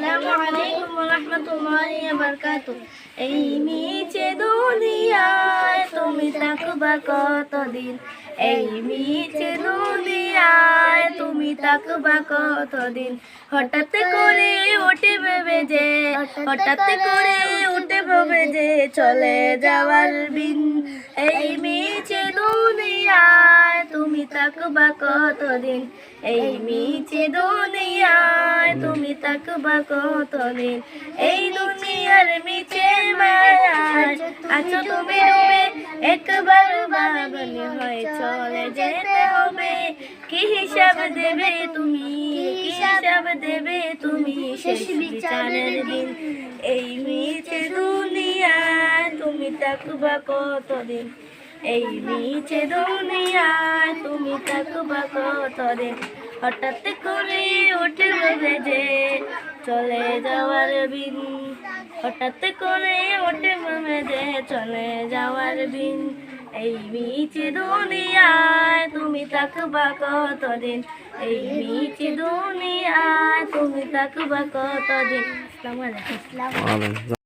আসসালামু আলাইকুম ওয়া রাহমাতুল্লাহি ওয়া বারাকাতুহু। এই মিছে দুনিয়ায় তুমি থাকবা কতদিন, এই মিছে দুনিয়ায় তুমি থাকবা কতদিন। হঠাৎ করে উঠে ভেবে যে, হঠাৎ করে উঠে ভেবে যে চলে যাওয়ার দিন। এই মিছে দুনিয়ায় তুমি থাকবা কতদিন, এই মিছে দুনিয়ায় তুমি থাকবা কতদিন। এই দুনিয়ার মিছে মায়ায় আছো তুমি ডুবে, একবার ভাবলে হয় চলে যেতে হবে। কি হিসাব দেবে তুমি, কি হিসাব দেবে তুমি শেষ বিচারের দিন। এই মিছে দুনিয়ায় তুমি থাকবা কতদিন, এই মিছে দুনিয়ায় তুমি থাকবা কতদিন। হঠাৎ করে উঠে ভেবে যে চলে যাওয়ার দিন, হঠাৎ করে উঠে ভেবে যে চলে যাওয়ার দিন। এই মিছে দুনিয়ায় তুমি থাকবা কতদিন, এই মিছে দুনিয়ায় তুমি থাকবা কতদিন। আসসালামু আলাইকুম।